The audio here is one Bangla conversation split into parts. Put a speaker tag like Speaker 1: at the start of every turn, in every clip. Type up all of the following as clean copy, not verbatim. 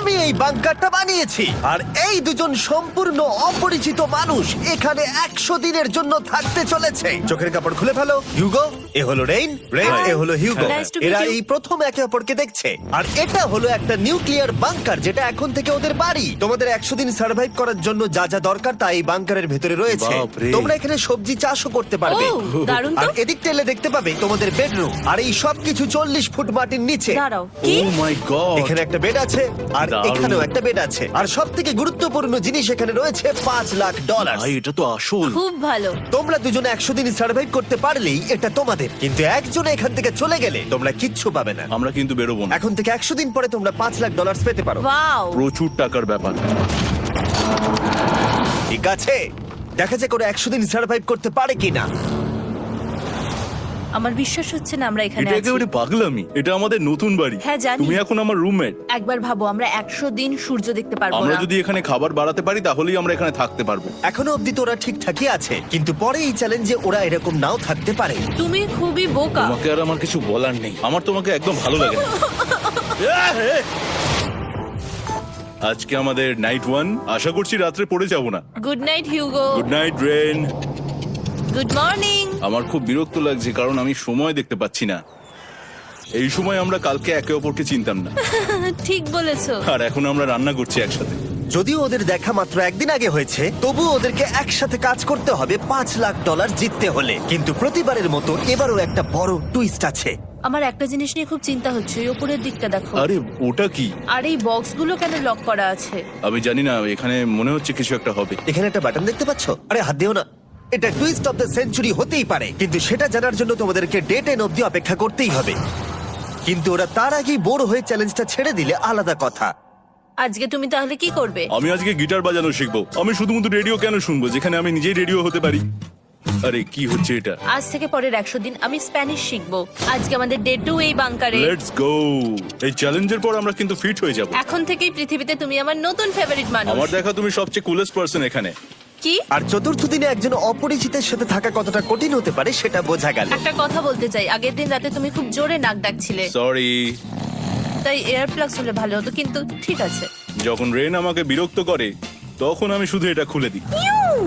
Speaker 1: আমি এই বাংকারটা বানিয়েছি আর এই দুজন সম্পূর্ণ অপরিচিত মানুষ এখানে 100 দিনের জন্য থাকতে চলেছে। চোখের কাপড় খুলে ফেলো। হিউগো, এ হলো রেইন, এ হলো হিউগো।
Speaker 2: Nice to meet
Speaker 1: এরা
Speaker 2: you.
Speaker 1: এই প্রথম একে অপরকে দেখছে। আর এটা হলো একটা নিউক্লিয়ার বাংকার যেটা এখন থেকে ওদের বাড়ি। তোমাদের 100 দিন সার্ভাইভ করার জন্য যা যা দরকার তা এই বাংকারের ভেতরে রয়েছে।
Speaker 3: বাপরে।
Speaker 1: তোমরা এখানে সবজি চাষও করতে পারবে।
Speaker 2: ও, দারুণ তো।
Speaker 1: আর এদিক টেলে দেখতে পাবে তোমাদের বেডরুম। আর এই সব কিছু 40 ফুট মাটির নিচে।
Speaker 2: দাঁড়াও, কি?
Speaker 3: ও মাই গড।
Speaker 1: এখানে একটা বেড আছে আর
Speaker 3: দারুণ।
Speaker 1: এখানেও একটা বেড আছে। আর সব থেকে গুরুত্বপূর্ণ জিনিস এখানে রয়েছে $5,00,000।
Speaker 3: ভাই এটা তো আসল।
Speaker 2: খুব ভালো।
Speaker 1: তোমরা দুজনে 100 দিন সার্ভাইভ করতে পারলেই এটা তোমাদের, কিন্তু একজন এখান থেকে চলে গেলে তোমরা কিচ্ছু পাবে না।
Speaker 3: আমরা কিন্তু বেরোবো না।
Speaker 1: এখন থেকে 100 দিন পরে তোমরা $5,00,000 পেতে পারো।
Speaker 2: ওয়াও।
Speaker 3: প্রচুর টাকার ব্যাপার।
Speaker 1: ঠিক আছে, দেখা যাক করে 100 দিন সার্ভাইভ করতে পারে কিনা।
Speaker 2: আমার বিশ্বাস হচ্ছে না আমরা এখানে
Speaker 3: এটা
Speaker 2: আছি।
Speaker 3: একেবারে পাগলামি। এটা আমাদের নতুন বাড়ি।
Speaker 2: হ্যাঁ, জানি।
Speaker 3: তুমি এখন আমার রুমমেট।
Speaker 2: একবার ভাবো, আমরা 100 দিন সূর্য দেখতে পারবো
Speaker 3: আমরা
Speaker 2: না।
Speaker 3: যদি এখানে খাবার বাড়াতে পারি তাহলেই আমরা এখানে থাকতে পারবো।
Speaker 1: এখনো অব্দি তো ওরা ঠিকঠাকই আছে, কিন্তু পরে এই চ্যালেঞ্জে ওরা এরকম নাও থাকতে পারে।
Speaker 2: তুমি খুবই বোকা।
Speaker 3: তোমাকে আর আমার কিছু বলার নেই। আমার তোমাকে একদম ভালো লাগে না। আজকে আমাদের নাইট 1। আশা করছি রাত্রে পড়ে যাব না।
Speaker 2: Good night Hugo.
Speaker 3: Good night Ren.
Speaker 2: Good morning.
Speaker 3: আমার খুব বিরক্ত লাগছে কারণ আমি সময় দেখতে পাচ্ছি না। এই সময় আমরা কালকে একে অপরকে চিনতাম না,
Speaker 2: ঠিক বলেছো।
Speaker 3: আর এখন আমরা রান্না করছি একসাথে।
Speaker 1: যদিও ওদের দেখা মাত্র একদিন আগে হয়েছে, তবুও ওদেরকে একসাথে কাজ করতে হবে $5,00,000 জিততে হলে। কিন্তু প্রতিবারের মতো এবারও একটা বড় টুইস্ট আছে।
Speaker 2: আমার একটা জিনিস নিয়ে খুব চিন্তা হচ্ছে, ওই উপরের দিকটা দেখো।
Speaker 3: আরে ওটা কি?
Speaker 2: আর এই বক্সগুলো কেন লক করা আছে?
Speaker 3: আমি জানি না, এখানে মনে হচ্ছে কিছু একটা হবে।
Speaker 1: এখানে একটা বাটন দেখতে পাচ্ছ? আরে হাত দিও না। এটা টুইস্ট অফ দ্য সেঞ্চুরি হতেই পারে, কিন্তু সেটা জানার জন্য তোমাদেরকে ডে 10 অব্দি অপেক্ষা করতেই হবে। কিন্তু ওরা তার আগেই বোর হয়ে চ্যালেঞ্জটা ছেড়ে দিলে আলাদা কথা।
Speaker 2: আজকে তুমি তাহলে কি করবে?
Speaker 3: আমি আজকে গিটার বাজানো শিখবো। আমি শুধুমাত্র রেডিও কেন শুনবো যেখানে আমি নিজেই রেডিও হতে পারি? আরে কি হচ্ছে এটা?
Speaker 2: আজ থেকে পরের 100 দিন আমি স্প্যানিশ শিখবো। আজকে আমাদের ডে 2 এই বাংকারে।
Speaker 3: Let's go. এই চ্যালেঞ্জের পর আমরা কিন্তু ফিট হয়ে যাব।
Speaker 2: এখন থেকেই পৃথিবীতে তুমি আমার নতুন ফেভারিট মানুষ।
Speaker 3: আমার দেখা তুমি সবচেয়ে কুলেস্ট পারসন এখানে।
Speaker 2: কি?
Speaker 1: আর চতুর্থ দিনে একজন অপরিচিতের সাথে থাকা কতটা কঠিন হতে পারে সেটা বোঝা গেল।
Speaker 2: একটা কথা বলতে চাই, আগের দিন রাতে তুমি খুব জোরে নাক ডাকছিলে,
Speaker 3: সরি।
Speaker 2: তাই এয়ার প্লাগস হলে ভালো হতো, কিন্তু ঠিক আছে।
Speaker 3: যখন রেন আমাকে বিরক্ত করে তখন আমি শুধু এটা খুলে দিই।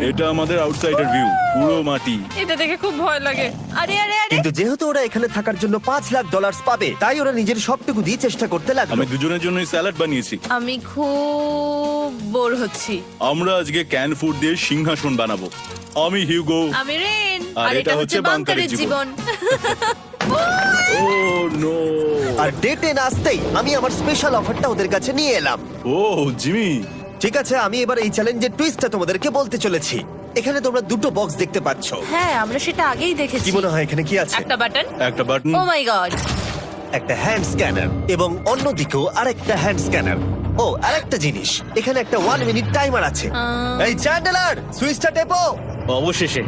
Speaker 3: এটা আমাদের আউটসাইডার ভিউ, পুরো মাটি।
Speaker 2: এটা দেখে খুব ভয় লাগে। আরে আরে আরে,
Speaker 1: কিন্তু যেহেতু ওরা এখানে থাকার জন্য $5,00,000 পাবে, তাই ওরা নিজের সবটুকু দিয়ে চেষ্টা করতে লাগলো।
Speaker 3: আমি দুজনের জন্যই স্যালাড বানিয়েছি।
Speaker 2: আমি খুব বোর হচ্ছি।
Speaker 3: আমরা আজকে ক্যান ফুড দিয়ে সিংহাসন বানাবো। আমি হিউগো।
Speaker 2: আমি রেন,
Speaker 3: আর
Speaker 2: আর এটা হচ্ছে বাংকারের জীবন।
Speaker 3: ও নো।
Speaker 1: আর ডে 10 আসতেই আমি আমার স্পেশাল অফারটা ওদের কাছে নিয়ে এলাম।
Speaker 3: ও জিমি।
Speaker 1: ঠিক আছে, আমি এবার এই চ্যালেঞ্জের টুইস্টটা তোমাদেরকে বলতে চলেছি। এখানে তোমরা দুটো বক্স দেখতে পাচ্ছ।
Speaker 2: হ্যাঁ, আমরা সেটা আগেই দেখেছি।
Speaker 1: কি মনে হয় এখানে কি আছে?
Speaker 2: একটা বাটন।
Speaker 3: একটা বাটন।
Speaker 2: O my god.
Speaker 1: একটা হ্যান্ড স্ক্যানার এবং অন্যদিকেও আরেকটা হ্যান্ড স্ক্যানার। ও, আরেকটা জিনিস, এখানে একটা 1 মিনিট টাইমার আছে। এই চ্যান্ডেলার, সুইচটা টেপো।
Speaker 3: অবশেষে।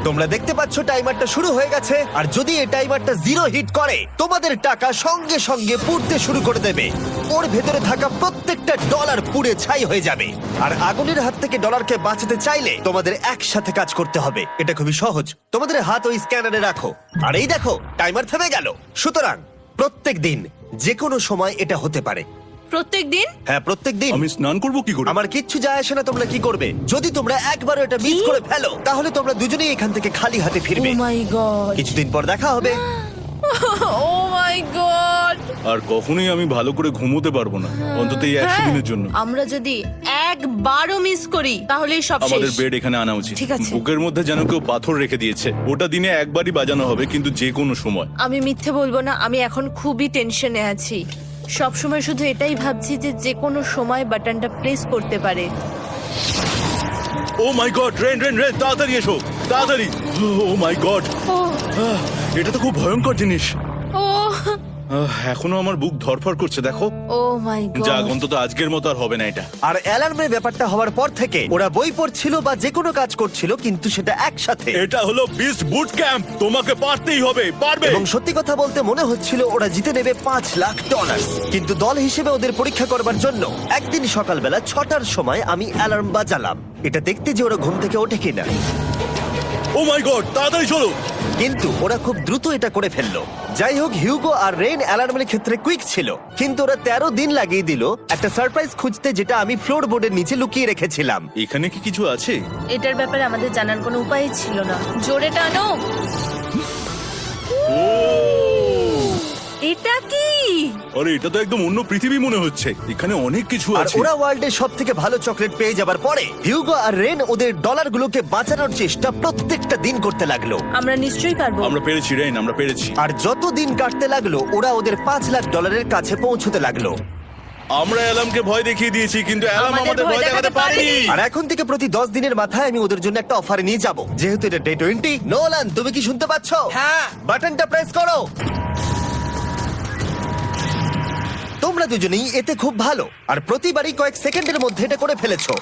Speaker 1: তোমরা দেখতে পাচ্ছ টাইমারটা শুরু হয়ে গেছে, আর যদি এই টাইমারটা 0 হিট করে তোমাদের টাকা সঙ্গে সঙ্গে পুড়তে শুরু করে দেবে। ওর ভেতরে থাকা প্রত্যেকটা ডলার পুড়ে ছাই হয়ে যাবে। আর আগুনের হাত থেকে ডলারকে বাঁচাতে চাইলে তোমাদের একসাথে কাজ করতে হবে। এটা খুবই সহজ। তোমাদের হাত ওই স্ক্যানারে রাখো, আর এই দেখো টাইমার থেমে গেল। সুতরাং প্রত্যেক দিন যে কোনো সময় এটা হতে পারে।
Speaker 2: প্রত্যেক দিন?
Speaker 1: হ্যাঁ, প্রত্যেক দিন।
Speaker 3: আমি স্নান করব কি করে?
Speaker 1: আমার কিচ্ছু যায় আসে না তোমরা কি করবে। যদি তোমরা একবারও এটা মিস করে ফেলো তাহলে তোমরা দুজনেই এখান থেকে খালি হাতে
Speaker 2: ও
Speaker 1: ফিরবে।
Speaker 2: মাই গড।
Speaker 1: কিছুদিন পর দেখা হবে।
Speaker 2: ও মাই গড।
Speaker 3: আর কখনোই আমি ভালো করে ঘুমোতে পারবো না, অন্তত এই 100 দিনের জন্য।
Speaker 2: আমরা যদি একবারও মিস করি তাহলেই সব
Speaker 3: আমাদের
Speaker 2: শেষ।
Speaker 3: বেড এখানে আনা উচিত।
Speaker 2: ঠিক আছে।
Speaker 3: বুকের মধ্যে যেন কেউ পাথর রেখে দিয়েছে। ওটা দিনে একবারই বাজানো হবে, কিন্তু যে কোনো সময়।
Speaker 2: আমি মিথ্যে বলবো না, আমি এখন খুবই টেনশনে আছি। সব সময় শুধু এটাই ভাবছি যে যে কোনো সময় বাটনটা প্রেস করতে পারে।
Speaker 3: ও my god, rain rain rain, তাড়াতাড়ি এসো, তাড়াতাড়ি। ও মাই গড,
Speaker 2: ও
Speaker 3: এটা তো খুব ভয়ঙ্কর জিনিস।
Speaker 2: ও
Speaker 3: এখনো আমার বুক ধড়ফড় করছে, দেখো।
Speaker 2: ও মাই গড।
Speaker 3: যাক, অন্তত আজকের মতো আর হবে না এটা।
Speaker 1: আর অ্যালার্মের ব্যাপারটা হওয়ার পর থেকে ওরা বই পড়ছিল বা যে কোনো কাজ করছিল, কিন্তু সেটা একসাথে।
Speaker 3: এটা হলো বিস্ট বুট ক্যাম্প, তোমাকে পারতেই হবে, পারবে।
Speaker 1: এবং সত্যি কথা বলতে মনে হচ্ছিল ওরা জিতে নেবে $5,00,000। কিন্তু দল হিসেবে ওদের পরীক্ষা করবার জন্য একদিন সকালবেলা 6টার সময় আমি অ্যালার্ম বাজালাম, এটা দেখতে যে ওরা ঘুম থেকে ওঠে কিনা।
Speaker 3: ও মাই গড, তাড়াতাড়ি চলো।
Speaker 1: কিন্তু ওরা খুব দ্রুত এটা করে ফেললো। যাই হোক, হিউগো আর রেন অ্যালার্মের ক্ষেত্রে কুইক ছিল, কিন্তু ওরা 13 দিন লাগিয়ে দিল একটা সারপ্রাইজ খুঁজতে, যেটা আমি ফ্লোর বোর্ডের নিচে লুকিয়ে রেখেছিলাম।
Speaker 3: এখানে কি কিছু আছে?
Speaker 2: এটার ব্যাপারে আমাদের জানার কোনো উপায় ছিল না। জোরে টানো। এটা কি?
Speaker 3: আরে এটা তো একদম অন্য পৃথিবী মনে হচ্ছে, এখানে অনেক কিছু
Speaker 1: আর
Speaker 3: আছে।
Speaker 1: ওরা ওয়ার্ল্ডের সব থেকে ভালো চকলেট পেয়ে যাবার পরে হিউগো আর রেন ওদের ডলারগুলোকে বাঁচানোর চেষ্টা প্রত্যেকটা দিন করতে লাগলো।
Speaker 2: আমরা নিশ্চয়ই পারবো।
Speaker 3: আমরা পেরেছি রেন, আমরা পেরেছি।
Speaker 1: আর যত দিন কাটতে লাগলো ওরা ওদের $5,00,000 কাছে পৌঁছতে লাগলো।
Speaker 3: আমরা অ্যালামকে ভয় দেখিয়ে দিয়েছি, কিন্তু অ্যালাম
Speaker 2: আমাদের
Speaker 3: আমাদের
Speaker 2: ভয়
Speaker 3: ভয় দেখাতে
Speaker 2: দেখাতে
Speaker 3: পারেনি।
Speaker 2: পারেনি।
Speaker 1: আর এখন থেকে প্রতি 10 দিনের মাথায় আমি ওদের জন্য একটা অফারে নিয়ে যাব, যেহেতু এটা ডে 20। নোলান, তুমি কি শুনতে পাচ্ছ?
Speaker 4: হ্যাঁ।
Speaker 1: বাটনটা প্রেস করো। তোমরা দুজনেই এতে খুব ভালো, আর প্রতিবারই কয়েক সেকেন্ডের মধ্যে এটা করে ফেলেছো,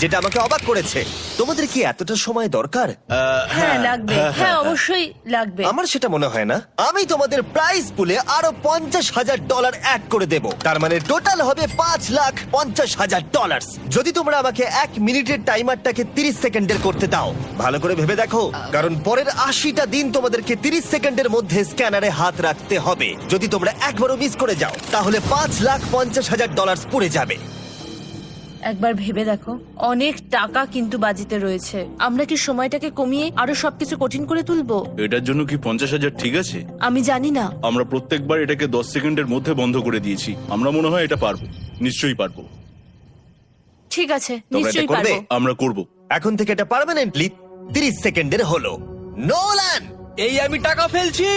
Speaker 1: যেটা আমাকে অবাক করেছে। তোমাদের কি এতটা সময় দরকার?
Speaker 2: হ্যাঁ লাগবে, হ্যাঁ অবশ্যই লাগবে।
Speaker 1: আমার সেটা মনে হয় না। আমি তোমাদের প্রাইস পুলে আরো $50,000 অ্যাড করে দেব, তার মানে টোটাল হবে $5,50,000। যদি তোমরা আমাকে 1 মিনিটের টাইমারটাকে 30 সেকেন্ডের করতে দাও। ভালো করে ভেবে দেখো, কারণ পরের 80টা দিন তোমাদেরকে 30 সেকেন্ডের মধ্যে স্ক্যানারে হাত রাখতে হবে। যদি তোমরা একবারও মিস করে যাও, তাহলে $5,50,000 পুড়ে যাবে।
Speaker 2: একবার ভেবে দেখো, অনেক টাকা কিন্তু বাজিতে রয়েছে। আমরা কি সময়টাকে কমিয়ে আরো সবকিছু কঠিন করে তুলবো?
Speaker 3: এটার জন্য কি 50,000 ঠিক আছে?
Speaker 2: আমি জানি না।
Speaker 3: আমরা প্রত্যেকবার এটাকে 10 সেকেন্ডের মধ্যে বন্ধ করে দিয়েছি। আমরা মনে হয় এটা পারবো, নিশ্চয়ই পারবো।
Speaker 2: ঠিক আছে,
Speaker 1: এটা
Speaker 2: নিশ্চয়ই
Speaker 1: করবে?
Speaker 2: পারবো।
Speaker 3: আমরা করব।
Speaker 1: এখন থেকে এটা পার্মানেন্টলি 30 সেকেন্ডের হলো। নোলান,
Speaker 4: এই আমি টাকা ফেলছি।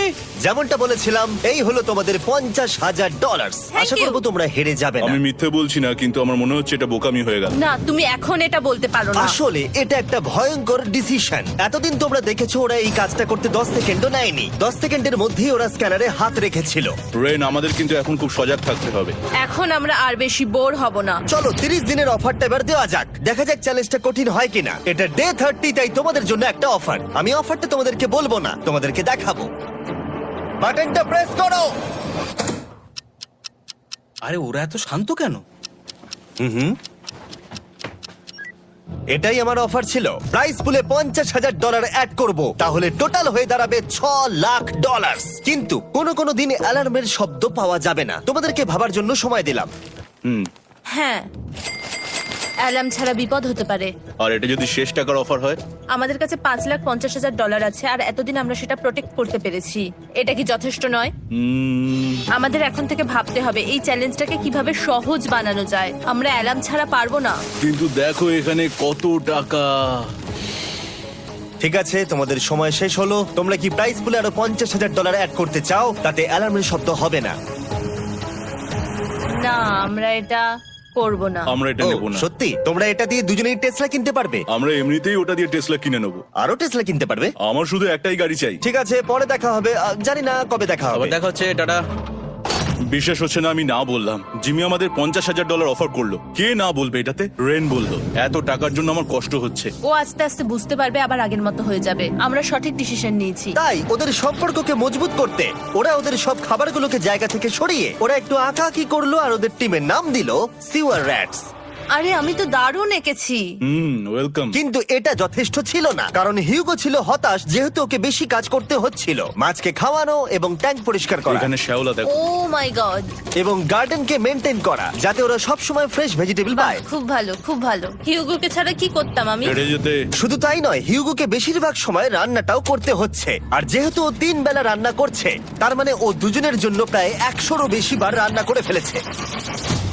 Speaker 1: যেমনটা বলেছিলাম, এই হলো তোমাদের $50,000।
Speaker 2: Thank
Speaker 1: Asha
Speaker 2: you.
Speaker 1: করবো তোমরা হেরে যাবে না।
Speaker 3: আমি মিথ্যে বলছি না, কিন্তু আমার মনে হচ্ছে এটা বোকামি হয়ে গেল।
Speaker 2: না, তুমি এখন এটা বলতে পারো না।
Speaker 1: আসলে এটা একটা ভয়ঙ্কর ডিসিশন। এতদিন তোমরা দেখেছো ওরা এই কাজটা করতে 10 সেকেন্ডও নেয়নি। 10 সেকেন্ডের মধ্যেই ওরা স্ক্যানারে হাত রেখেছিল।
Speaker 3: রেন, আমাদের কিন্তু এখন খুব সজাগ থাকতে হবে।
Speaker 2: এখন আমরা আর বেশি বোর হব না।
Speaker 1: চলো 30 দিনের অফারটা এবার দেওয়া যাক, দেখা যাক চ্যালেঞ্জটা কঠিন হয় কিনা। এটা ডে 30, তাই তোমাদের জন্য একটা অফার। আমি অফারটা তোমাদেরকে বলবো না, তোমাদেরকে দেখাবো। বাটনটা প্রেস করো।
Speaker 4: আরে ওরা এত শান্ত কেন?
Speaker 1: এটাই আমার অফার ছিল। প্রাইস পুলে $50,000 অ্যাড করব, তাহলে টোটাল হয়ে দাঁড়াবে $6,00,000। কিন্তু কোনো দিন অ্যালার্মের শব্দ পাওয়া যাবে না। তোমাদেরকে ভাবার জন্য সময় দিলাম।
Speaker 2: হ্যাঁ, অ্যালার্ম ছাড়া বিপদ হতে পারে।
Speaker 3: আর এটা যদি শেষ টাকার অফার হয়?
Speaker 2: আমাদের কাছে $5,50,000 আছে, আর এতদিন আমরা সেটা প্রোটেক্ট করতে পেরেছি। এটা কি যথেষ্ট নয়? আমাদের এখন থেকে ভাবতে হবে এই চ্যালেঞ্জটাকে কিভাবে সহজ বানানো যায়। আমরা অ্যালার্ম ছাড়া পারবো না।
Speaker 3: কিন্তু দেখো এখানে কত টাকা।
Speaker 1: ঠিক আছে, তোমাদের সময় শেষ হলো। তোমরা কি প্রাইস পুলে আরো $50,000 অ্যাড করতে চাও? তাতে অ্যালার্মের শব্দ হবে না।
Speaker 2: না, আমরা এটা করব না।
Speaker 3: আমরা এটা
Speaker 1: ও,
Speaker 3: নেব না।
Speaker 1: সত্যি? তোমরা এটা দিয়ে দুজনেই টেসলা কিনতে পারবে?
Speaker 3: আমরা এমনিতেই ওটা দিয়ে টেসলা কিনে নেব।
Speaker 1: আরো টেসলা কিনতে পারবে?
Speaker 3: আমার শুধু একটাই গাড়ি চাই।
Speaker 1: ঠিক আছে, পরে দেখা হবে। জানি না কবে দেখা হবে।
Speaker 4: আবার দেখা হচ্ছে, টাটা।
Speaker 3: বিশ্বাস হচ্ছে না আমি না বললাম। জিমি আমাদের $50,000 অফার করলো। কে না বলবে এটাতে? রেন বললো। এত টাকার জন্য আমার কষ্ট হচ্ছে।
Speaker 2: ও আস্তে আস্তে বুঝতে পারবে, আবার আগের মতো হয়ে যাবে। আমরা সঠিক ডিসিশন নিয়েছি।
Speaker 1: তাই ওদের সম্পর্ককে মজবুত করতে ওরা ওদের সব খাবারগুলোকে জায়গা থেকে সরিয়ে ওরা একটু আঁকাআঁকি করলো, আর ওদের টিমের নাম দিল সিওয়ার র্যাটস।
Speaker 2: আরে আমি তো দারুণ এঁকেছি।
Speaker 3: ওয়েলকাম।
Speaker 1: কিন্তু এটা যথেষ্ট ছিল না, কারণ হিউগো ছিল হতাশ, যেহেতু ওকে বেশি কাজ করতে হচ্ছিল। মাছকে খাওয়ানো এবং ট্যাঙ্ক পরিষ্কার করা
Speaker 3: এখানে শ্যাওলা দেখো।
Speaker 2: ও মাই গড,
Speaker 1: এবং গার্ডেনকে মেনটেন করা, যাতে ওরা সব সময় ফ্রেশ ভেজিটেবল পায়।
Speaker 2: খুব ভালো, খুব ভালো। হিউগোকে ছাড়া কি করতাম আমি?
Speaker 3: হেরে যেতে।
Speaker 1: শুধু তাই নয়, হিউগোকে বেশিরভাগ সময় রান্নাটাও করতে হচ্ছে। আর যেহেতু ও 3 বেলা রান্না করছে, তার মানে ও দুজনের জন্য প্রায় 100-রও বেশি বার রান্না করে ফেলেছে।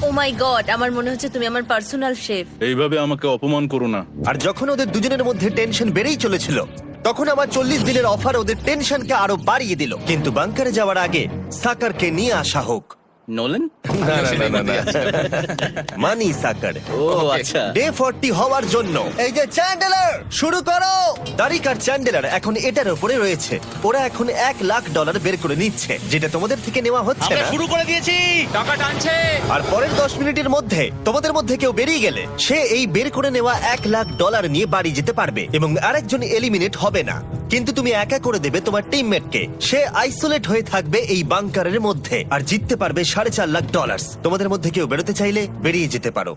Speaker 2: ও মাই গড, আমার মনে হচ্ছে তুমি আমার পার্সোনাল শেফ।
Speaker 3: এইভাবে আমাকে অপমান করো না।
Speaker 1: আর যখন ওদের দুজনের মধ্যে টেনশন বেড়েই চলেছিল, তখন আমার 40 দিনের অফার ওদের টেনশনকে আরো বাড়িয়ে দিল। কিন্তু বাংকারে যাওয়ার আগে সাকারকে নিয়ে আসা হোক।
Speaker 4: নোলেন?
Speaker 1: মানি সাকার।
Speaker 4: ও আচ্ছা।
Speaker 1: ডে 40 হওয়ার জন্য এই যে চ্যান্ডেলার শুরু করো। তারিক আর চ্যান্ডেলার এখন এটার উপরে রয়েছে। ওরা এখন $1,00,000 বের করে নিচ্ছে, যেটা তোমাদের থেকে নেওয়া হচ্ছে
Speaker 4: আমরা
Speaker 1: না।
Speaker 4: শুরু করে দিয়েছি, টাকা টানছে।
Speaker 1: আর পরের 10 মিনিটের মধ্যে তোমাদের মধ্যে কেউ বেরিয়ে গেলে সে এই বের করে নেওয়া $1,00,000 নিয়ে বাড়ি যেতে পারবে, এবং আরেকজন এলিমিনেট হবে না। কিন্তু তুমি একা করে দেবে তোমার টিমমেটকে। সে আইসোলেট হয়ে থাকবে এই বাংকারের মধ্যে, আর জিততে পারবে $4.5 লাখ। তোমাদের মধ্যে কেউ বেরোতে চাইলে বেরিয়ে যেতে পারো।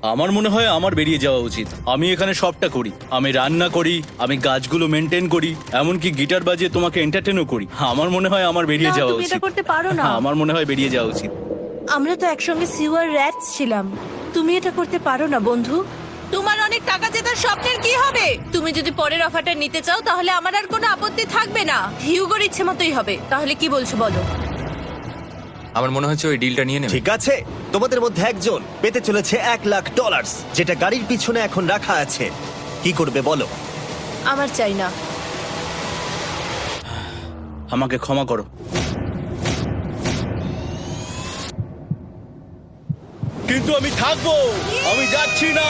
Speaker 3: আমার মনে হয় আমার বেরিয়ে যাওয়া উচিত। আমি এখানে সবটা করি, আমি রান্না করি, আমি গাছগুলো মেনটেন করি, এমনকি গিটার বাজিয়ে তোমাকে এন্টারটেনও করি। আমার মনে হয় আমার বেরিয়ে
Speaker 2: না,
Speaker 3: যাওয়া
Speaker 2: তুমি এটা
Speaker 3: উচিত।
Speaker 2: করতে পারো না।
Speaker 3: আমার মনে হয় বেরিয়ে যাওয়া উচিত।
Speaker 2: আমরা তো একসঙ্গে সিওয়ার র্যাটস ছিলাম। তুমি এটা করতে পারো না বন্ধু। তোমার অনেক টাকা জেতার স্বপ্নের কি হবে? তুমি যদি পরের অফারটা নিতে চাও তাহলে আমার আর কোনো আপত্তি থাকবে না। হিউগোর ইচ্ছে মতোই হবে। তাহলে কি বলছো বলো?
Speaker 5: আমার মনে হচ্ছে ওই ডিলটা নিয়ে নেবে।
Speaker 1: ঠিক আছে, তোমাদের মধ্যে একজন পেতে চলেছে $1,00,000, যেটা গাড়ির পিছনে এখন রাখা আছে। কি করবে বলো?
Speaker 2: আমার চাই না।
Speaker 3: আমাকে ক্ষমা করো। কিন্তু আমি থাকবো, আমি যাচ্ছি না।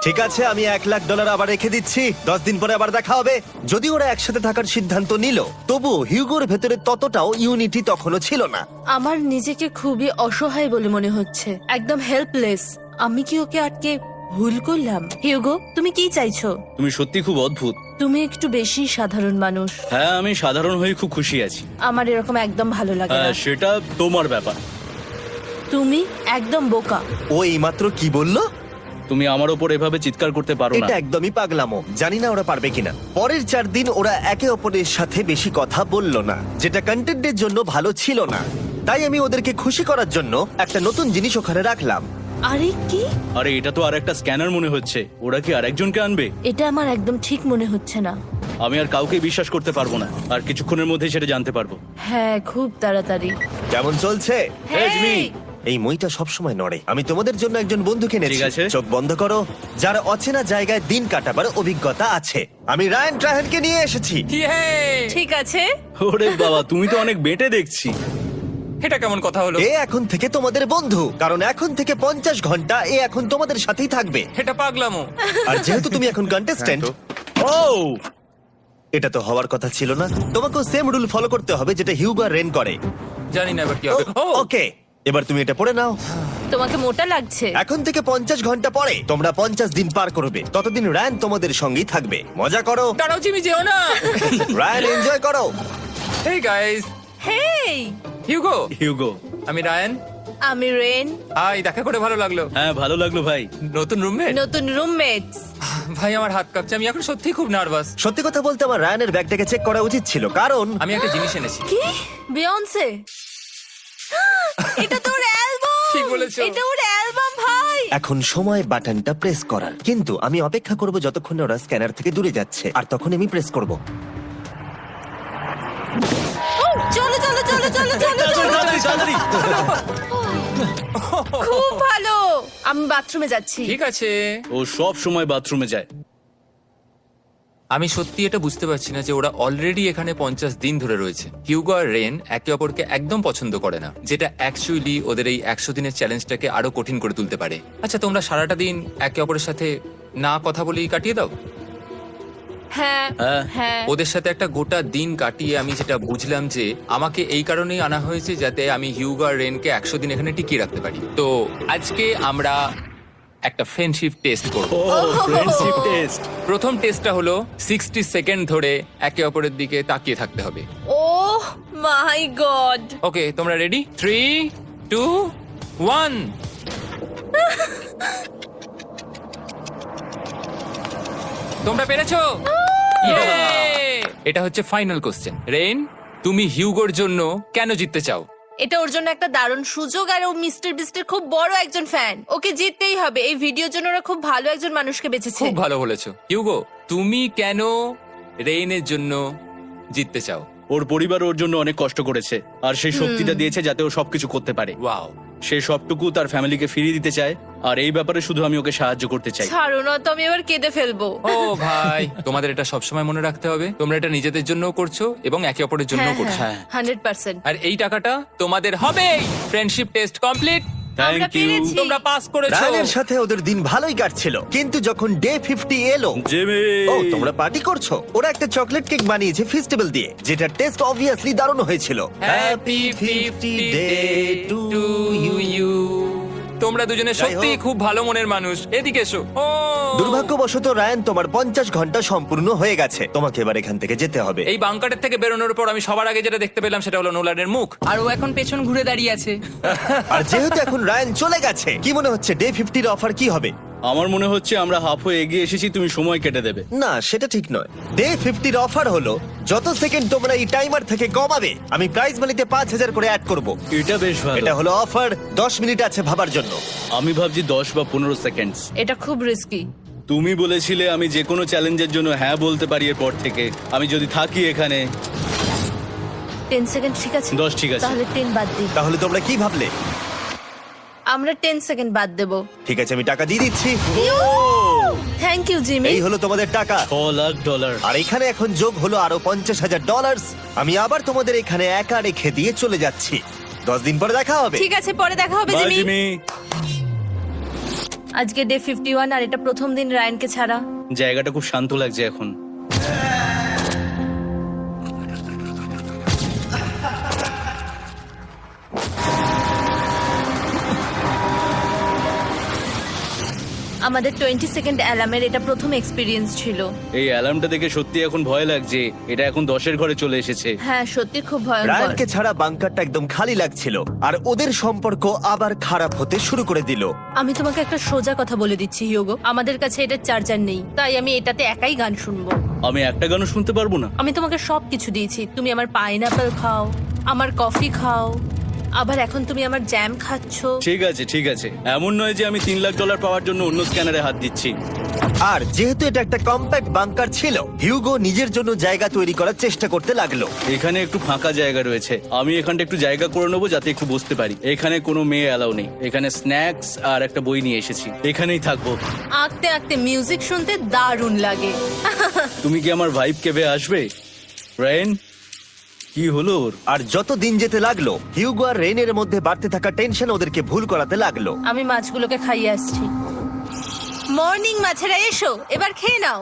Speaker 1: ঠিক আছে, আমি $1,00,000 আবার রেখে দিচ্ছি। 10 দিন পরে আবার দেখা হবে। যদি ওরা একসাথে থাকার সিদ্ধান্ত নিল, তবু হিউগোর ভেতরে ততটাও ইউনিটি তখনও ছিল না।
Speaker 2: আমার নিজেকে খুবই অসহায় বলে মনে হচ্ছে, একদম হেল্পলেস। আমি কি ওকে আটকে ভুল করলাম? হিউগো, তুমি কি চাইছো?
Speaker 3: তুমি সত্যি খুব অদ্ভুত।
Speaker 2: তুমি একটু বেশি সাধারণ মানুষ।
Speaker 3: হ্যাঁ, আমি সাধারণ হয়ে খুব খুশি আছি।
Speaker 2: আমার এরকম একদম ভালো লাগে না।
Speaker 3: হ্যাঁ, সেটা তোমার ব্যাপার।
Speaker 2: তুমি একদম বোকা।
Speaker 1: ও এইমাত্র কি বললো?
Speaker 3: তুমি আমার ওপর এভাবে চিৎকার করতে পারো না।
Speaker 1: এটা একদমই পাগলামো। জানি না ওরা পারবে কিনা। পরের 4 দিন ওরা একে অপরের সাথে বেশি কথা বলল না, যেটা কন্টেন্টের জন্য ভালো ছিল না। তাই আমি ওদেরকে খুশি করার জন্য একটা নতুন জিনিস ওখানে রাখলাম।
Speaker 2: আরে কি?
Speaker 3: আরে এটা তো আর একটা স্ক্যানার মনে হচ্ছে। ওরা কি আরেকজনকে আনবে?
Speaker 2: এটা আমার একদম ঠিক মনে হচ্ছে না।
Speaker 3: আমি আর কাউকে বিশ্বাস করতে পারবো না। আর কিছুক্ষণের মধ্যেই সেটা জানতে পারবো।
Speaker 2: হ্যাঁ, খুব তাড়াতাড়ি।
Speaker 1: কেমন চলছে?
Speaker 3: Hey, Jimmy!
Speaker 1: এই মইটা সবসময় নড়ে। আমি তোমাদের জন্য একজন বন্ধুকে এনেছি।
Speaker 3: ঠিক আছে।
Speaker 1: চোখ বন্ধ করো। যার অচেনা জায়গায় দিন কাটাবার অভিজ্ঞতা আছে। আমি রায়ান ট্রাহেনকে নিয়ে এসেছি।
Speaker 5: ইয়ে!
Speaker 2: ঠিক আছে।
Speaker 3: ওরে বাবা, তুমি তো অনেক বেটে দেখছি।
Speaker 5: এটা কেমন কথা হলো?
Speaker 1: এ এখন থেকে তোমাদের বন্ধু, কারণ এখন থেকে 50 ঘন্টা এ এখন তোমাদের সাথেই থাকবে।
Speaker 5: এটা পাগলামো।
Speaker 1: আর যেহেতু তুমি এখন কন্টেস্ট্যান্ট,
Speaker 3: ও
Speaker 1: এটা তো হওয়ার কথা ছিল না। তোমাকেও সেম রুল ফলো করতে হবে যেটা হিউগো আর রেন করে।
Speaker 5: জানি না এবার কি হবে। ও
Speaker 1: ওকে, এবার তুমি এটা পড়ে নাও।
Speaker 2: তোমাকে মোটা লাগছে।
Speaker 1: এখন থেকে 50 ঘন্টা পরে তোমরা 50 দিন পার করবে। ততদিন রায়ান তোমাদের সঙ্গেই থাকবে। মজা করো।
Speaker 5: দাঁড়াও জিমি, যেও না।
Speaker 1: রায়ান, এনজয় করো।
Speaker 5: হেই গাইস,
Speaker 2: হেই,
Speaker 5: হিউগো।
Speaker 3: হিউগো।
Speaker 5: আমি রায়ান।
Speaker 2: আমি রেন।
Speaker 5: হাই, দেখা করে ভালো লাগলো।
Speaker 3: হ্যাঁ, ভালো লাগলো ভাই।
Speaker 5: নতুন রুমমেট।
Speaker 2: নতুন রুমমেটস।
Speaker 5: ভাই আমার হাত কাঁপছে, আমি এখন সত্যি খুব নার্ভাস।
Speaker 1: সত্যি কথা বলতে আমার রায়ানের ব্যাগটাকে চেক করা উচিত ছিল, কারণ
Speaker 5: আমি একটা জিনিস এনেছি।
Speaker 2: কি? বিয়ন্সে? এটা তো ওর অ্যালবাম।
Speaker 5: ঠিক বলেছো।
Speaker 2: এটা ওর অ্যালবাম ভাই।
Speaker 1: এখন সময় বাটনটা প্রেস করার। কিন্তু আমি অপেক্ষা করব যতক্ষণ না ওরা স্ক্যানার থেকে দূরে যাচ্ছে, আর তখন আমি প্রেস করব।
Speaker 2: ও, চলো চলো চলো চলো চলো চলো।
Speaker 3: তাড়াতাড়ি।
Speaker 2: খুব ভালো। আমি বাথরুমে যাচ্ছি।
Speaker 5: ঠিক আছে।
Speaker 3: ও সব সময় বাথরুমে যায়।
Speaker 5: আমি সত্যি এটা বুঝতে পারছি না যে ওরা অলরেডি এখানে 50 দিন ধরে রয়েছে। হিউগো আর রেন একে অপরকে একদম পছন্দ করে না, যেটা অ্যাকচুয়ালি ওদের এই 100 দিনের চ্যালেঞ্জটাকে আরো কঠিন করে তুলতে পারে। আচ্ছা, তোমরা সারাটা দিন একে অপরের সাথে না কথা বলেই কাটিয়ে দাও?
Speaker 2: হ্যাঁ
Speaker 3: হ্যাঁ।
Speaker 2: হ্যাঁ।
Speaker 5: ওদের সাথে একটা গোটা দিন কাটিয়ে আমি যেটা বুঝলাম যে আমাকে এই কারণেই আনা হয়েছে যাতে আমি হিউগো আর রেনকে 100 দিন এখানে টিকিয়ে রাখতে পারি। তো আজকে আমরা একটা ফ্রেন্ডশিপ টেস্ট করব।
Speaker 3: ও ফ্রেন্ডশিপ টেস্ট।
Speaker 5: প্রথম টেস্টটা হলো 60 সেকেন্ড ধরে একে অপরের দিকে তাকিয়ে থাকতে হবে।
Speaker 2: ওহ মাই গড।
Speaker 5: ওকে, তোমরা রেডি? 3, 2, 1। তোমরা পেরেছো? Yay! এটা হচ্ছে ফাইনাল কোশ্চেন। রেন, তুমি হিউগোর জন্য কেন জিততে চাও?
Speaker 2: এটা ওর জন্য একটা দারুণ সুযোগ, আর ও মিস্টার বিস্টের খুব বড় একজন ফ্যান। ওকে জিততেই হবে। এই ভিডিওর জন্য ওরা খুব ভালো একজন মানুষকে বেঁচেছে।
Speaker 5: খুব ভালো বলেছো। হিউগো, তুমি কেন রেইনের জন্য জিততে চাও?
Speaker 3: ওর পরিবার ওর জন্য অনেক কষ্ট করেছে, আর সেই শক্তিটা দিয়েছে যাতে ও সবকিছু করতে পারে।
Speaker 5: ওয়াও।
Speaker 3: সে সবটুকু তার ফ্যামিলিকে ফিরিয়ে দিতে চায়, আর এই ব্যাপারে শুধু আমি ওকে সাহায্য করতে চাই।
Speaker 2: ছাড়ো না তো, আমি এবার কেঁদে ফেলবো।
Speaker 5: ও ভাই, তোমাদের এটা সবসময় মনে রাখতে হবে। তোমরা এটা নিজেদের জন্য করছো এবং একে অপরের জন্য
Speaker 2: হ্যাঁ
Speaker 5: করছো।
Speaker 2: হ্যাঁ 100%।
Speaker 5: আর এই টাকাটা তোমাদের হবে। Friendship test complete.
Speaker 2: আমরা
Speaker 3: থ্যাংক ইউ।
Speaker 2: পেরেছি।
Speaker 5: তোমরা পাস করেছো।
Speaker 1: রায়ানের সাথে ওদের দিন ভালোই কাটছিল, কিন্তু যখন ডে 50 এলো,
Speaker 3: জিমি।
Speaker 1: ও তোমরা পার্টি করছো। ওরা একটা চকলেট কেক বানিয়েছে ফেস্টিভ্যাল দিয়ে, যেটা টেস্ট অবভিয়াসলি দারুণ হয়েছিল।
Speaker 5: Happy 50 day to you. তোমরা দুজনে
Speaker 1: যাই
Speaker 5: সত্যি
Speaker 1: হোক।
Speaker 5: খুব ভালো মনের মানুষ, এদিকে এসো। ও
Speaker 1: দুর্ভাগ্যবশত রায়ান, তোমার 50 ঘন্টা সম্পূর্ণ হয়ে গেছে। তোমাকে এবার এখান থেকে যেতে হবে।
Speaker 5: এই বাংকারের থেকে বেরোনোর পর আমি সবার আগে যেটা দেখতে পেলাম সেটা হলো নোলানের মুখ।
Speaker 6: আর ও এখন পেছন ঘুরে দাঁড়িয়ে আছে।
Speaker 1: আর যেহেতু এখন রায়ান চলে গেছে, কি মনে হচ্ছে ডে 50 এর অফার কি হবে?
Speaker 3: আমার মনে হচ্ছে আমরা হাফ হয়ে এগিয়ে এসেছি, তুমি সময় কেটে দেবে।
Speaker 1: না, সেটা ঠিক নয়। ডে 50 এর অফার হলো যত সেকেন্ড তোমরা এই টাইমার থেকে কমাবে, আমি প্রাইজ মানিতে 5000 করে অ্যাড করব।
Speaker 3: এটা বেশ ভালো।
Speaker 1: এটা হলো অফার। 10 মিনিট আছে ভাবার জন্য।
Speaker 3: আমি ভাবছি 10 বা 15 সেকেন্ডস।
Speaker 2: এটা খুব রিস্কি।
Speaker 3: তুমি বলেছিলে আমি যে কোনো চ্যালেঞ্জের জন্য হ্যাঁ বলতে পারি এরপর থেকে। আমি যদি থাকি এখানে
Speaker 2: 10 সেকেন্ড ঠিক আছে?
Speaker 3: 10 ঠিক আছে।
Speaker 2: তাহলে 10 বাদ দিই।
Speaker 1: তাহলে তোমরা কি ভাবলে?
Speaker 2: আমরা 10 সেকেন্ড বাদ দেব।
Speaker 1: ঠিক আছে, আমি টাকা দিয়ে দিচ্ছি।
Speaker 2: Thank you Jimmy.
Speaker 1: এই হলো তোমাদের টাকা।
Speaker 3: $6,00,000।
Speaker 1: আর এখানে এখন যোগ হলো আরো $50,000। আমি আবার তোমাদের এখানে একা রেখে দিয়ে চলে যাচ্ছি। 10 দিন পরে দেখা হবে।
Speaker 2: ঠিক আছে, পরে দেখা হবে
Speaker 3: বাই
Speaker 2: জিমি।
Speaker 3: জিমি।
Speaker 2: আজকে ডে 51 আর এটা প্রথম দিন রায়ানকে ছাড়া।
Speaker 3: জায়গাটা খুব শান্ত লাগছে এখন।
Speaker 2: আমাদের 20 সেকেন্ড অ্যালার্মের এটা প্রথম এক্সপিরিয়েন্স ছিল।
Speaker 3: এই অ্যালার্মটা দেখে সত্যি এখন ভয় লাগছে। এটা এখন 10-এর ঘরে চলে এসেছে।
Speaker 2: হ্যাঁ, সত্যি খুব ভয়ঙ্কর।
Speaker 1: রায়ানকে ছাড়া বাংকারটা একদম খালি লাগছিল, আর ওদের সম্পর্ক আবার খারাপ হতে শুরু করে দিল।
Speaker 2: আমি তোমাকে একটা সোজা কথা বলে দিচ্ছি হিউগো, আমাদের কাছে এটা চার্জার নেই, তাই আমি এটাতে একাই গান শুনবো।
Speaker 3: আমি একটা গানও শুনতে পারবো না?
Speaker 2: আমি তোমাকে সবকিছু দিয়েছি। তুমি আমার পাইনাপেল খাও, আমার কফি খাও, আবার এখন তুমি আমার জ্যাম খাচ্ছো।
Speaker 3: ঠিক আছে ঠিক আছে, এমন নয় যে আমি $3,00,000 পাওয়ার জন্য অন্য স্ক্যানারে হাত দিচ্ছি।
Speaker 1: আর যেহেতু এটা একটা কম্প্যাক্ট বাংকার ছিল, হিউগো নিজের জন্য জায়গা তৈরি করার চেষ্টা করতে লাগলো।
Speaker 3: এখানে একটু ফাঁকা জায়গা রয়েছে, আমি এখানটা একটু জায়গা করে নেবো যাতে একটু বসতে পারি। এখানে কোনো মেয়ে অ্যালাউ নেই। এখানে স্ন্যাক্স আর একটা বই নিয়ে এসেছি, এখানেই থাকবো।
Speaker 2: আঁকতে আঁকতে মিউজিক শুনতে দারুণ লাগে।
Speaker 3: তুমি কি আমার ভাইব কেবে আসবে? রেন, কি হলো ওর?
Speaker 1: আর যত দিন যেতে লাগলো, হিউগো আর রেনের মধ্যে বাড়তে থাকা টেনশন ওদেরকে ভুল করাতে লাগলো।
Speaker 2: আমি মাছগুলোকে খাইয়ে আসছি। মর্নিং মাছেরা, এসো এবার খেয়ে নাও।